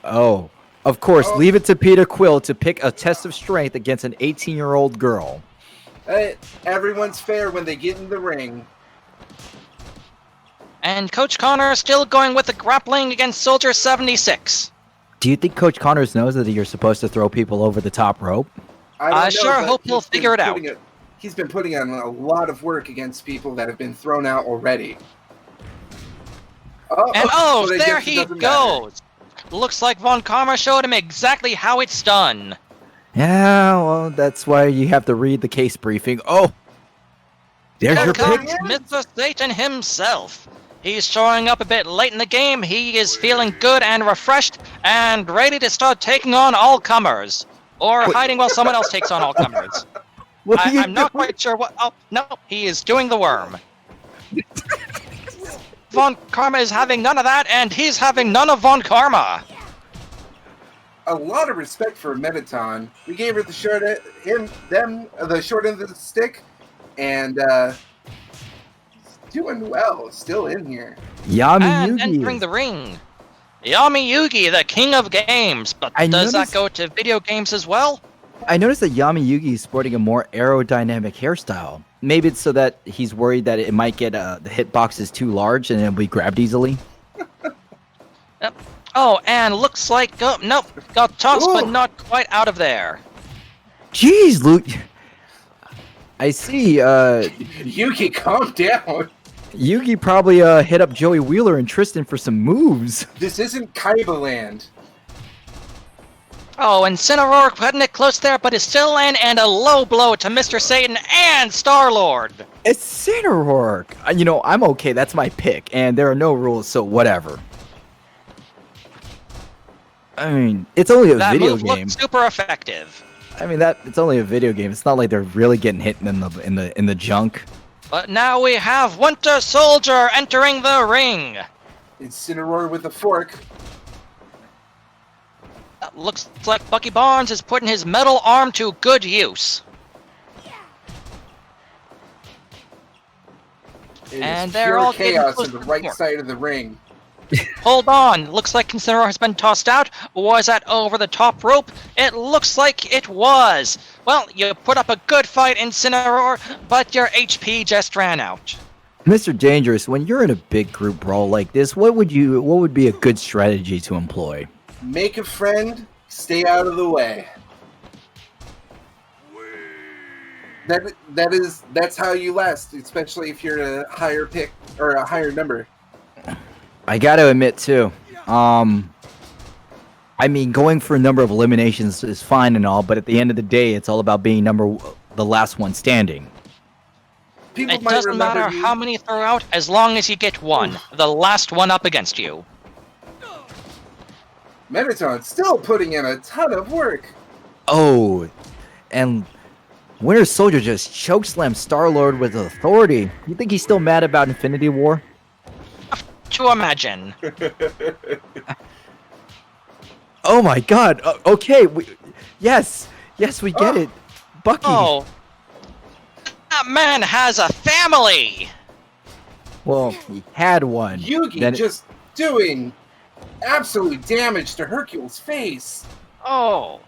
[SPEAKER 1] Oh, of course,
[SPEAKER 2] Oh.
[SPEAKER 1] leave it to Peter Quill to pick a test of strength against an 18-year-old girl.
[SPEAKER 2] Hey, everyone's fair when they get in the ring.
[SPEAKER 3] And Coach Connor still going with the grappling against Soldier 76.
[SPEAKER 1] Do you think Coach Connors knows that you're supposed to throw people over the top rope?
[SPEAKER 2] I don't
[SPEAKER 3] I
[SPEAKER 2] know,
[SPEAKER 3] sure
[SPEAKER 2] but
[SPEAKER 3] hope he'll
[SPEAKER 2] he's been
[SPEAKER 3] figure it out.
[SPEAKER 2] He's been putting on a lot of work against people that have been thrown out already. Oh,
[SPEAKER 3] And
[SPEAKER 2] so they
[SPEAKER 3] there
[SPEAKER 2] guess it
[SPEAKER 3] he
[SPEAKER 2] doesn't matter.
[SPEAKER 3] goes. Looks like Von Karma showed him exactly how it's done.
[SPEAKER 1] Yeah, well, that's why you have to read the case briefing. Oh, there's
[SPEAKER 3] Here
[SPEAKER 1] your
[SPEAKER 3] comes
[SPEAKER 1] pick.
[SPEAKER 3] Mr. Satan himself. He's showing up a bit late in the game. He is feeling good and refreshed and ready to start taking on all comers. Or
[SPEAKER 1] Wait.
[SPEAKER 3] hiding while someone else takes on all comers.
[SPEAKER 1] What are you
[SPEAKER 3] I'm not
[SPEAKER 1] doing?
[SPEAKER 3] quite sure what. Oh, no, he is doing the worm. Von Karma is having none of that, and he's having none of Von Karma.
[SPEAKER 2] A lot of respect for Metaton. We gave her the short the short end of the stick, and doing well. Still in here.
[SPEAKER 1] Yami
[SPEAKER 3] And
[SPEAKER 1] Yugi.
[SPEAKER 3] entering the ring. Yami Yugi, the king of games. But
[SPEAKER 1] I
[SPEAKER 3] does that
[SPEAKER 1] noticed-
[SPEAKER 3] go to video games as well?
[SPEAKER 1] I noticed that Yami Yugi is sporting a more aerodynamic hairstyle. Maybe it's so that he's worried that it might get the hitbox is too large and it'll be grabbed easily.
[SPEAKER 3] Oh, and looks like nope, got tossed, but
[SPEAKER 2] Ooh.
[SPEAKER 3] not quite out of there.
[SPEAKER 1] Jeez, Luke. I see.
[SPEAKER 2] Yuki, calm down.
[SPEAKER 1] Yugi probably hit up Joey Wheeler and Tristan for some moves.
[SPEAKER 2] This isn't Kaiba land.
[SPEAKER 3] Oh, and Cineroar putting it close there, but is still in, and a low blow to Mr. Satan and Star-Lord.
[SPEAKER 1] It's Cineroar. You know, I'm okay. That's my pick, and there are no rules, so whatever. I mean, it's only a
[SPEAKER 3] That
[SPEAKER 1] video
[SPEAKER 3] move
[SPEAKER 1] game.
[SPEAKER 3] looked super effective.
[SPEAKER 1] I mean, it's only a video game. It's not like they're really getting hit in the junk.
[SPEAKER 3] But now we have Winter Soldier entering the ring.
[SPEAKER 2] Incineroar with a fork.
[SPEAKER 3] Looks like Bucky Barnes is putting his metal arm to good use.
[SPEAKER 2] It
[SPEAKER 3] And
[SPEAKER 2] is
[SPEAKER 3] they're
[SPEAKER 2] pure
[SPEAKER 3] all getting
[SPEAKER 2] chaos
[SPEAKER 3] close
[SPEAKER 2] on the
[SPEAKER 3] to
[SPEAKER 2] right
[SPEAKER 3] the
[SPEAKER 2] side of the ring.
[SPEAKER 3] Hold on, looks like Incineroar has been tossed out. Was that over the top rope? It looks like it was. Well, you put up a good fight, Incineroar, but your HP just ran out.
[SPEAKER 1] Mr. Dangerous, when you're in a big group brawl like this, what would be a good strategy to employ?
[SPEAKER 2] Make a friend, stay out of the way. That's how you last, especially if you're a higher pick or a higher number.
[SPEAKER 1] I gotta admit too. I mean, going for a number of eliminations is fine and all, but at the end of the day, it's all about being the last one standing.
[SPEAKER 2] People
[SPEAKER 3] It
[SPEAKER 2] might
[SPEAKER 3] doesn't
[SPEAKER 2] remember
[SPEAKER 3] matter
[SPEAKER 2] you.
[SPEAKER 3] how many you throw out, as long as you get one. The last one up against you.
[SPEAKER 2] Metaton's still putting in a ton of work.
[SPEAKER 1] Oh, and Winter Soldier just chokeslammed Star-Lord with authority. You think he's still mad about Infinity War?
[SPEAKER 3] To imagine.
[SPEAKER 1] Oh my God! Okay, yes, we get it. Bucky.
[SPEAKER 3] Oh. That man has a family!
[SPEAKER 1] Well, he had one.
[SPEAKER 2] Yugi
[SPEAKER 1] Then-
[SPEAKER 2] just doing absolute damage to Hercule's face.
[SPEAKER 3] Oh.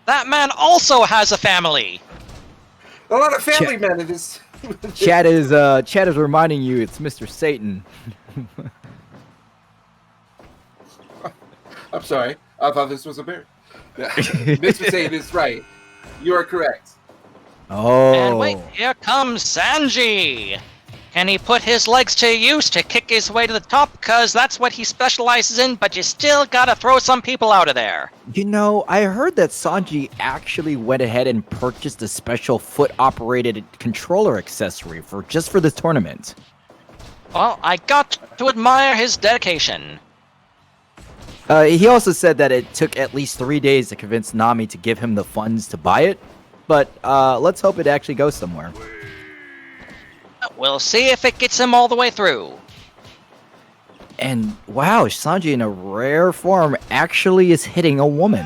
[SPEAKER 3] That man also has a family!
[SPEAKER 2] A lot of family men in this.
[SPEAKER 1] Chad is reminding you it's Mr. Satan.
[SPEAKER 2] I'm sorry. I thought this was a bear. Mr. Satan is right. You are correct.
[SPEAKER 1] Oh.
[SPEAKER 3] And wait, here comes Sanji! Can he put his legs to use to kick his way to the top? Cause that's what he specializes in, but you still gotta throw some people out of there.
[SPEAKER 1] You know, I heard that Sanji actually went ahead and purchased a special foot-operated controller accessory just for this tournament.
[SPEAKER 3] Well, I got to admire his dedication.
[SPEAKER 1] He also said that it took at least 3 days to convince Nami to give him the funds to buy it, but let's hope it actually goes somewhere.
[SPEAKER 3] We'll see if it gets him all the way through.
[SPEAKER 1] And wow, Sanji in a rare form actually is hitting a woman.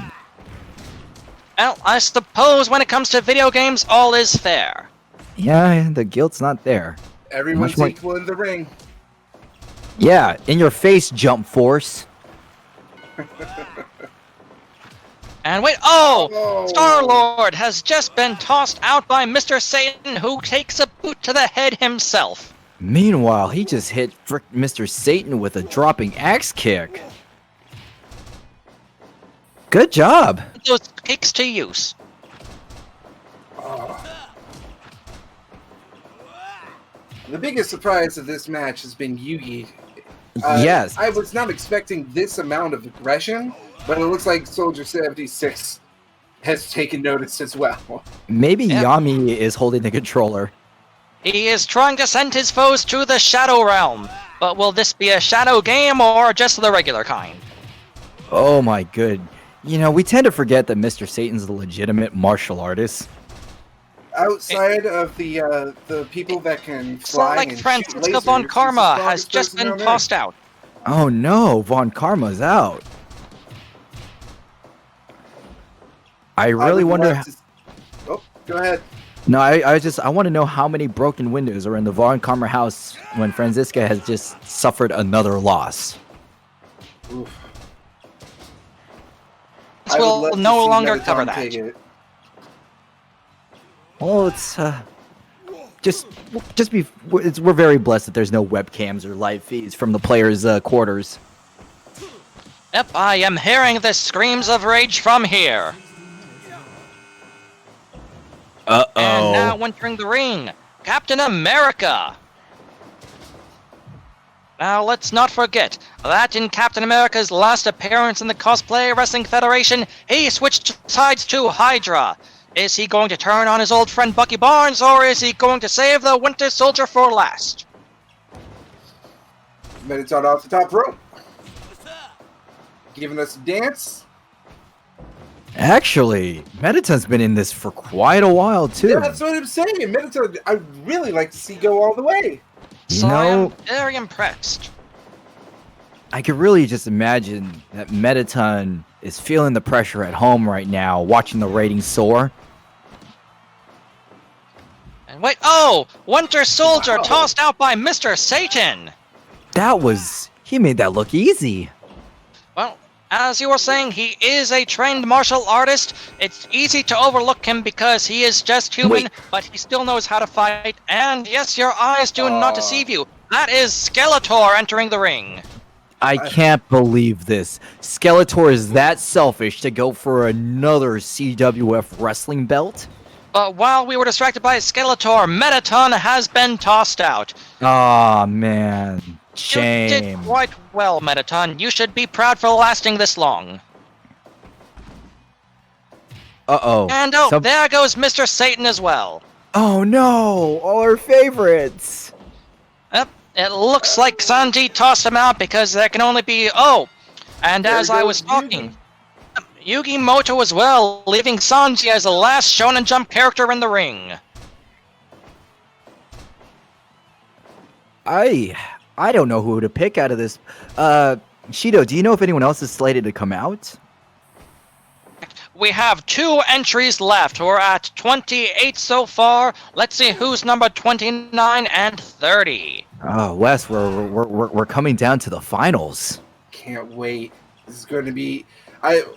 [SPEAKER 3] Well, I suppose when it comes to video games, all is fair.
[SPEAKER 1] Yeah, the guilt's not there.
[SPEAKER 2] Everyone's
[SPEAKER 1] Much more-
[SPEAKER 2] equal in the ring.
[SPEAKER 1] Yeah, in your face, Jump Force.
[SPEAKER 3] And wait, oh!
[SPEAKER 2] Oh.
[SPEAKER 3] Star-Lord has just been tossed out by Mr. Satan, who takes a boot to the head himself.
[SPEAKER 1] Meanwhile, he just hit Mr. Satan with a dropping axe kick. Good job.
[SPEAKER 3] Those kicks to use.
[SPEAKER 2] The biggest surprise of this match has been Yugi.
[SPEAKER 1] Yes.
[SPEAKER 2] I was not expecting this amount of aggression, but it looks like Soldier 76 has taken notice as well.
[SPEAKER 1] Maybe
[SPEAKER 3] Yep.
[SPEAKER 1] Yami is holding the controller.
[SPEAKER 3] He is trying to send his foes to the Shadow Realm. But will this be a shadow game or just the regular kind?
[SPEAKER 1] Oh my good. You know, we tend to forget that Mr. Satan's a legitimate martial artist.
[SPEAKER 2] Outside of the people that can
[SPEAKER 3] It's
[SPEAKER 2] fly
[SPEAKER 3] like
[SPEAKER 2] and
[SPEAKER 3] Francisco
[SPEAKER 2] shoot lasers,
[SPEAKER 3] von
[SPEAKER 2] he's the
[SPEAKER 3] Karma has
[SPEAKER 2] strongest
[SPEAKER 3] just
[SPEAKER 2] person
[SPEAKER 3] been
[SPEAKER 2] on Earth.
[SPEAKER 3] tossed out.
[SPEAKER 1] Oh no, Von Karma's out. I really
[SPEAKER 2] would
[SPEAKER 1] wonder.
[SPEAKER 2] like to- Oh, go ahead.
[SPEAKER 1] No, I want to know how many broken windows are in the Von Karma house when Franziska has just suffered another loss.
[SPEAKER 2] Oof.
[SPEAKER 3] This
[SPEAKER 2] I would
[SPEAKER 3] will
[SPEAKER 2] love to
[SPEAKER 3] no
[SPEAKER 2] see
[SPEAKER 3] longer
[SPEAKER 2] Mettaton
[SPEAKER 3] cover that.
[SPEAKER 2] take it.
[SPEAKER 1] Well, we're very blessed that there's no webcams or live feeds from the players' quarters.
[SPEAKER 3] Yep, I am hearing the screams of rage from here. And now entering the ring, Captain America. Now let's not forget that in Captain America's last appearance in the Cosplay Wrestling Federation, he switched sides to Hydra. Is he going to turn on his old friend Bucky Barnes, or is he going to save the Winter Soldier for last?
[SPEAKER 2] Mettaton off the top rope. Giving us a dance.
[SPEAKER 1] Actually, Mettaton's been in this for quite a while too.
[SPEAKER 2] Yeah, that's what I'm saying. Mettaton, I'd really like to see go all the way.
[SPEAKER 1] You
[SPEAKER 3] So I am
[SPEAKER 1] know,
[SPEAKER 3] very impressed.
[SPEAKER 1] I could really just imagine that Mettaton is feeling the pressure at home right now, watching the ratings soar.
[SPEAKER 3] And wait, oh! Winter Soldier
[SPEAKER 2] Wow.
[SPEAKER 3] tossed out by Mr. Satan!
[SPEAKER 1] He made that look easy.
[SPEAKER 3] Well, as you were saying, he is a trained martial artist. It's easy to overlook him because he is just human,
[SPEAKER 1] Wait.
[SPEAKER 3] but he still knows how to fight. And yes, your eyes do not deceive you. That is Skeletor entering the ring.
[SPEAKER 1] I can't believe this. Skeletor is that selfish to go for another CWF wrestling belt?
[SPEAKER 3] But while we were distracted by Skeletor, Mettaton has been tossed out.
[SPEAKER 1] Aw, man.
[SPEAKER 3] You
[SPEAKER 1] Shame.
[SPEAKER 3] did quite well, Mettaton. You should be proud for lasting this long.
[SPEAKER 1] Uh-oh.
[SPEAKER 3] And
[SPEAKER 1] Some-
[SPEAKER 3] there goes Mr. Satan as well.
[SPEAKER 1] Oh, no. All our favorites.
[SPEAKER 3] Yep, it looks like Sanji tossed him out because there can only be... Oh! And
[SPEAKER 2] There
[SPEAKER 3] as I
[SPEAKER 2] goes
[SPEAKER 3] was talking... Yugi Moto as well, leaving Sanji as the last Shonen Jump character in the ring.
[SPEAKER 1] I don't know who to pick out of this. Shido, do you know if anyone else is slated to come out?
[SPEAKER 3] We have 2 entries left. We're at 28 so far. Let's see who's number 29 and 30.
[SPEAKER 1] Oh, Wes, we're coming down to the finals.
[SPEAKER 2] Can't wait. This is going to be.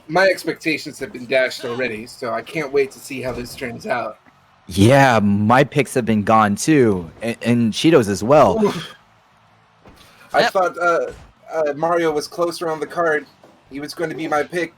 [SPEAKER 2] My expectations have been dashed already, so I can't wait to see how this turns out.
[SPEAKER 1] Yeah, my picks have been gone too, and Shido's as well.
[SPEAKER 2] Oof. I
[SPEAKER 3] Yep.
[SPEAKER 2] thought Mario was closer on the card. He was going to be my pick.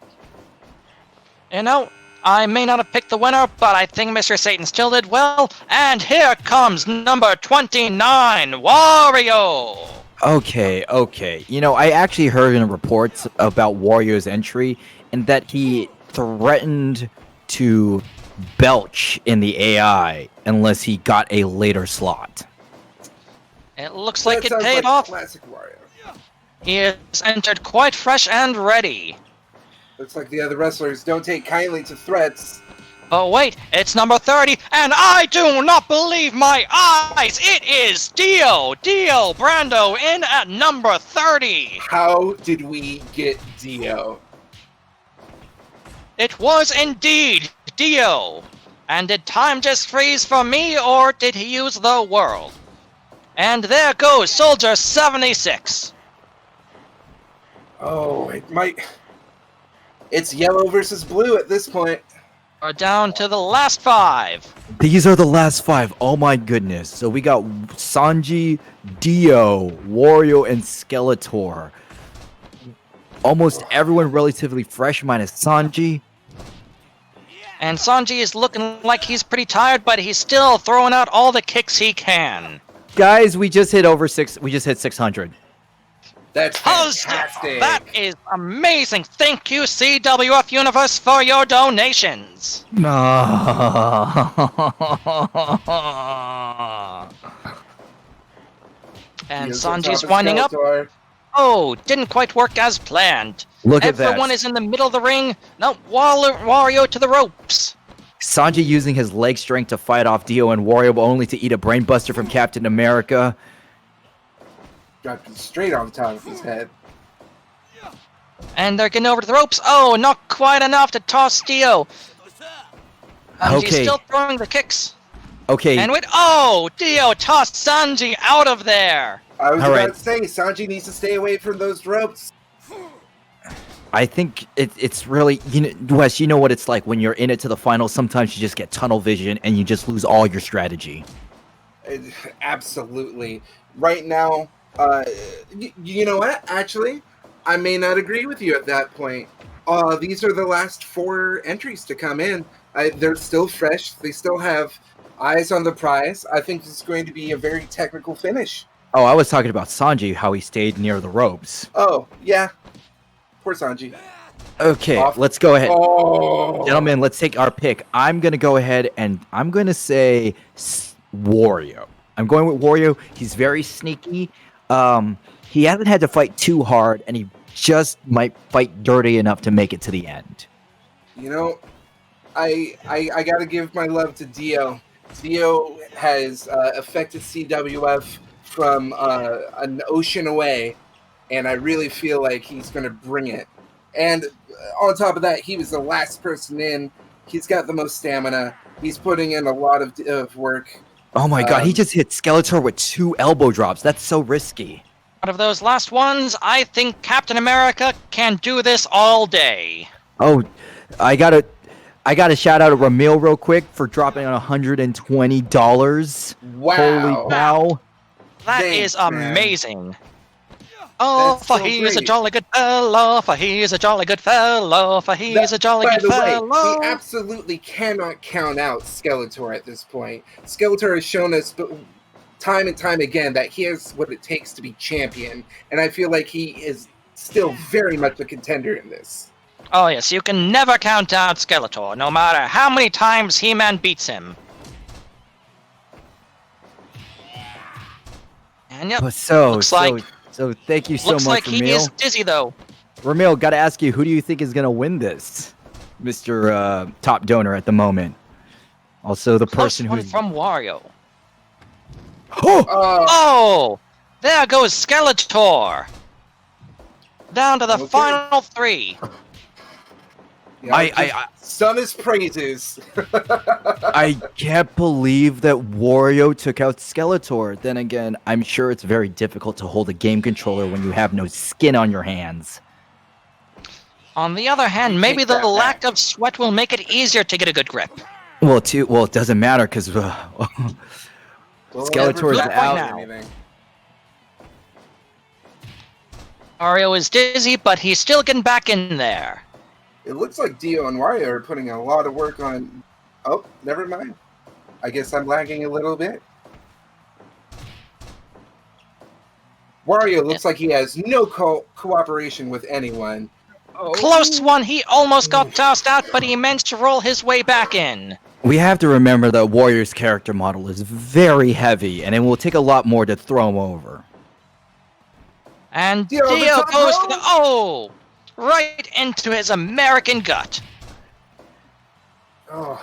[SPEAKER 3] You know, I may not have picked the winner, but I think Mr. Satan still did well. And here comes number 29, Wario!
[SPEAKER 1] Okay. You know, I actually heard in reports about Wario's entry and that he threatened to belch in the AI unless he got a later slot.
[SPEAKER 3] It looks like
[SPEAKER 2] That
[SPEAKER 3] it
[SPEAKER 2] sounds
[SPEAKER 3] paid
[SPEAKER 2] like
[SPEAKER 3] off.
[SPEAKER 2] Classic Wario.
[SPEAKER 3] He is entered quite fresh and ready.
[SPEAKER 2] Looks like the other wrestlers don't take kindly to threats.
[SPEAKER 3] But wait, it's number 30, and I do not believe my eyes! It is Dio Brando in at number 30!
[SPEAKER 2] How did we get Dio?
[SPEAKER 3] It was indeed Dio! And did time just freeze for me, or did he use the world? And there goes Soldier 76!
[SPEAKER 2] Oh, it might. It's yellow versus blue at this point.
[SPEAKER 3] We're down to the last 5.
[SPEAKER 1] These are the last 5. Oh my goodness. So we got Sanji, Dio, Wario, and Skeletor. Almost everyone relatively fresh minus Sanji.
[SPEAKER 3] And Sanji is looking like he's pretty tired, but he's still throwing out all the kicks he can.
[SPEAKER 1] Guys, we just hit 600.
[SPEAKER 2] That's fantastic.
[SPEAKER 3] That is amazing. Thank you, CWF Universe, for your donations.
[SPEAKER 1] No.
[SPEAKER 3] And
[SPEAKER 2] Here's on
[SPEAKER 3] Sanji's
[SPEAKER 2] top of
[SPEAKER 3] winding up.
[SPEAKER 2] Skeletor.
[SPEAKER 3] Oh, didn't quite work as planned.
[SPEAKER 1] Look at that.
[SPEAKER 3] Everyone is in the middle of the ring. Now Wario to the ropes.
[SPEAKER 1] Sanji using his leg strength to fight off Dio and Wario, but only to eat a brainbuster from Captain America.
[SPEAKER 2] Dropped it straight on the top of his head.
[SPEAKER 3] And they're getting over to the ropes. Oh, not quite enough to toss Dio. Sanji's
[SPEAKER 1] Okay.
[SPEAKER 3] still throwing the kicks.
[SPEAKER 1] Okay.
[SPEAKER 3] And wait, oh, Dio tossed Sanji out of there.
[SPEAKER 2] I was
[SPEAKER 1] All
[SPEAKER 2] about
[SPEAKER 1] right.
[SPEAKER 2] to say, Sanji needs to stay away from those ropes.
[SPEAKER 1] I think it's really, Wes, you know what it's like when you're in it to the final. Sometimes you just get tunnel vision and you just lose all your strategy.
[SPEAKER 2] Absolutely. Right now, you know what? Actually, I may not agree with you at that point. These are the last 4 entries to come in. They're still fresh. They still have eyes on the prize. I think it's going to be a very technical finish.
[SPEAKER 1] Oh, I was talking about Sanji, how he stayed near the ropes.
[SPEAKER 2] Oh, yeah. Poor Sanji.
[SPEAKER 1] Okay, let's go ahead.
[SPEAKER 2] Oh.
[SPEAKER 1] Gentlemen, let's take our pick. I'm going to go ahead and I'm going to say Wario. I'm going with Wario. He's very sneaky. He hasn't had to fight too hard, and he just might fight dirty enough to make it to the end.
[SPEAKER 2] You know, I got to give my love to Dio. Dio has affected CWF from an ocean away, and I really feel like he's going to bring it. And on top of that, he was the last person in. He's got the most stamina. He's putting in a lot of work.
[SPEAKER 1] Oh my god, he just hit Skeletor with 2 elbow drops. That's so risky.
[SPEAKER 3] Out of those last ones, I think Captain America can do this all day.
[SPEAKER 1] Oh, I gotta shout out to Ramil real quick for dropping on $120.
[SPEAKER 2] Wow.
[SPEAKER 1] Holy cow.
[SPEAKER 3] That
[SPEAKER 2] Thanks,
[SPEAKER 3] is
[SPEAKER 2] man.
[SPEAKER 3] amazing. Oh,
[SPEAKER 2] That's
[SPEAKER 3] for
[SPEAKER 2] so
[SPEAKER 3] he's a
[SPEAKER 2] great.
[SPEAKER 3] jolly good fellow, for he's a jolly good fellow, for he's a jolly
[SPEAKER 2] By
[SPEAKER 3] good
[SPEAKER 2] the way,
[SPEAKER 3] fellow.
[SPEAKER 2] we absolutely cannot count out Skeletor at this point. Skeletor has shown us time and time again that he has what it takes to be champion, and I feel like he is still very much a contender in this.
[SPEAKER 3] Oh yes, you can never count out Skeletor, no matter how many times He-Man beats him. And yep,
[SPEAKER 1] But so thank you so
[SPEAKER 3] looks
[SPEAKER 1] much,
[SPEAKER 3] like he is
[SPEAKER 1] Ramil.
[SPEAKER 3] dizzy though.
[SPEAKER 1] Ramil, gotta ask you, who do you think is gonna win this? Mr. Top Donor at the moment. Also the
[SPEAKER 3] Close
[SPEAKER 1] person
[SPEAKER 3] one
[SPEAKER 1] who's
[SPEAKER 3] from Wario.
[SPEAKER 1] Oh!
[SPEAKER 3] Oh, there goes Skeletor. Down to the
[SPEAKER 2] Okay.
[SPEAKER 3] final 3.
[SPEAKER 2] Yeah,
[SPEAKER 1] I
[SPEAKER 2] sung his praises.
[SPEAKER 1] I can't believe that Wario took out Skeletor. Then again, I'm sure it's very difficult to hold a game controller when you have no skin on your hands.
[SPEAKER 3] On the other hand, maybe
[SPEAKER 2] Take
[SPEAKER 3] the
[SPEAKER 2] that
[SPEAKER 3] lack
[SPEAKER 2] back.
[SPEAKER 3] of sweat will make it easier to get a good grip.
[SPEAKER 1] Well, it doesn't matter because
[SPEAKER 2] We'll
[SPEAKER 1] Skeletor is
[SPEAKER 2] never
[SPEAKER 1] out.
[SPEAKER 2] find anything.
[SPEAKER 3] Mario is dizzy, but he's still getting back in there.
[SPEAKER 2] It looks like Dio and Wario are putting a lot of work on... Oh, never mind. I guess I'm lagging a little bit. Wario looks like he has no cooperation with anyone. Oh.
[SPEAKER 3] Close one, he almost got tossed out, but he managed to roll his way back in.
[SPEAKER 1] We have to remember that Warrior's character model is very heavy, and it will take a lot more to throw him over.
[SPEAKER 3] And
[SPEAKER 2] Dio, the
[SPEAKER 3] Dio
[SPEAKER 2] top
[SPEAKER 3] goes
[SPEAKER 2] rope.
[SPEAKER 3] for the right into his American gut.
[SPEAKER 2] Oh.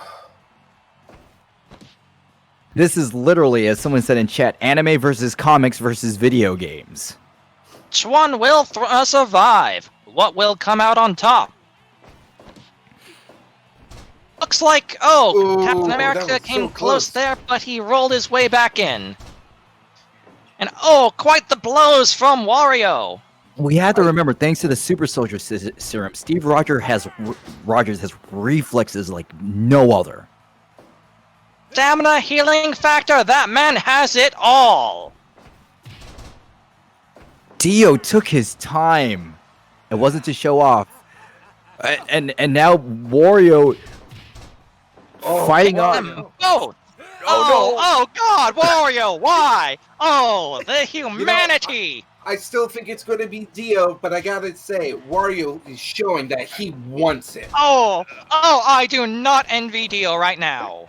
[SPEAKER 1] This is literally, as someone said in chat, anime versus comics versus video games.
[SPEAKER 3] Which one will survive? What will come out on top? Looks like,
[SPEAKER 2] Ooh,
[SPEAKER 3] Captain
[SPEAKER 2] that
[SPEAKER 3] America
[SPEAKER 2] was
[SPEAKER 3] came
[SPEAKER 2] so
[SPEAKER 3] close
[SPEAKER 2] close.
[SPEAKER 3] there, but he rolled his way back in. And quite the blows from Wario.
[SPEAKER 1] We have to remember, thanks to the Super Soldier Serum, Steve Rogers has reflexes like no other.
[SPEAKER 3] Stamina, healing factor, that man has it all.
[SPEAKER 1] Dio took his time. It wasn't to show off. And now Wario fighting on.
[SPEAKER 3] Oh God, Wario, why? Oh, the humanity.
[SPEAKER 2] I still think it's going to be Dio, but I gotta say, Wario is showing that he wants it.
[SPEAKER 3] Oh, I do not envy Dio right now.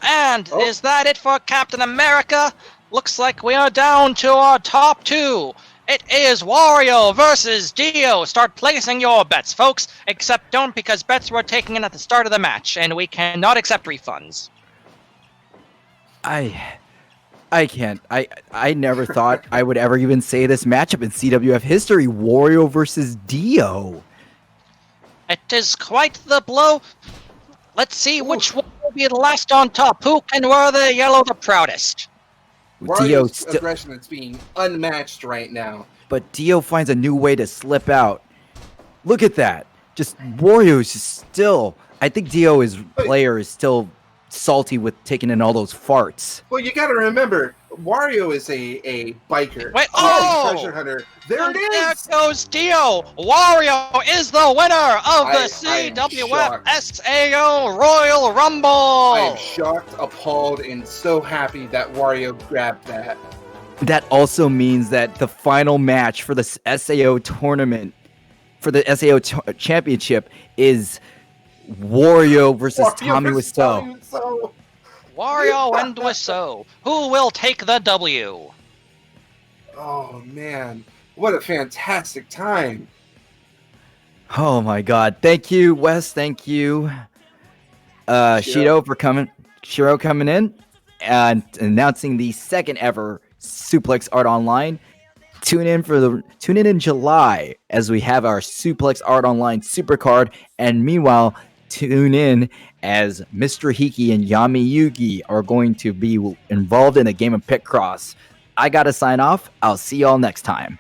[SPEAKER 3] And is that it for Captain America? Looks like we are down to our top 2. It is Wario versus Dio. Start placing your bets, folks. Except don't, because bets were taken in at the start of the match, and we cannot accept refunds.
[SPEAKER 1] I can't. I never thought I would ever even say this matchup in CWF history. Wario versus Dio.
[SPEAKER 3] It is quite the blow. Let's see which one will be last on top. Who can wear the yellow the proudest?
[SPEAKER 1] Dio
[SPEAKER 2] Wario's aggression is being unmatched right now.
[SPEAKER 1] But Dio finds a new way to slip out. Look at that. Just Wario is just still. I think Dio is still salty with taking in all those farts.
[SPEAKER 2] Well, you gotta remember, Wario is a biker.
[SPEAKER 3] Wait,
[SPEAKER 2] a treasure hunter. There it
[SPEAKER 3] There
[SPEAKER 2] is!
[SPEAKER 3] goes Dio. Wario is the winner of the CWF SAO Royal Rumble.
[SPEAKER 2] I am shocked, appalled, and so happy that Wario grabbed that.
[SPEAKER 1] That also means that the final match for the SAO tournament, for the SAO Championship, is Wario versus Tommy Wiseau.
[SPEAKER 3] Wario and Wiseau. Who will take the W?
[SPEAKER 2] Oh, man. What a fantastic time.
[SPEAKER 1] Oh my god. Thank you, Wes. Thank you. Shiro coming in and announcing the second ever Suplex Art Online. Tune in in July as we have our Suplex Art Online Supercard, and meanwhile tune in as Mr. Hiki and Yami Yugi are going to be involved in a game of Pit Cross. I gotta sign off. I'll see y'all next time.